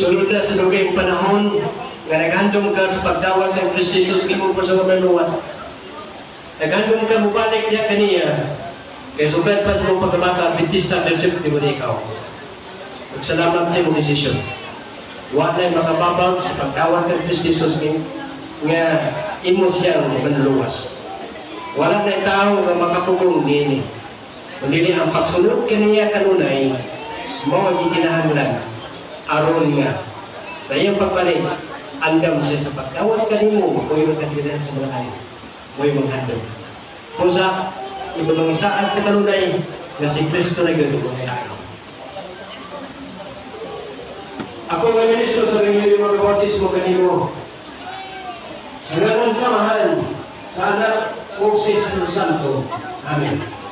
Sulod na sa lugay panahon nga naghandom ka sa pagdawat ng Kristo Jesus kimo po sa maluwas. Naghandom ka mubalik niya kaniya. Kaya sugad pa sa mong pagkabata, Adventista del Séptimo na ikaw. Magsalamat sa imong desisyon. Huwag na makababag sa pagdawat ng Kristo Jesus nga imo siyang manluwas. Wala na tao nga makapugong nini. Kundi ang pagsunod kaniya kanunay, mo gikinahanglan aron nga sa iyong pagbalik, andam siya sa pagdawat kanimo, kuyo magkasigaran sa mga kanya. Mo'y maghandom. Pusa, iba mga isaat sa kanunay na si Kristo na gano'n ang tayo. Ako ang ministro sa Evangelyo ng Bautismo kanimo. Sa ngalan samahan sa anak o sa Espiritu Santo. Amen.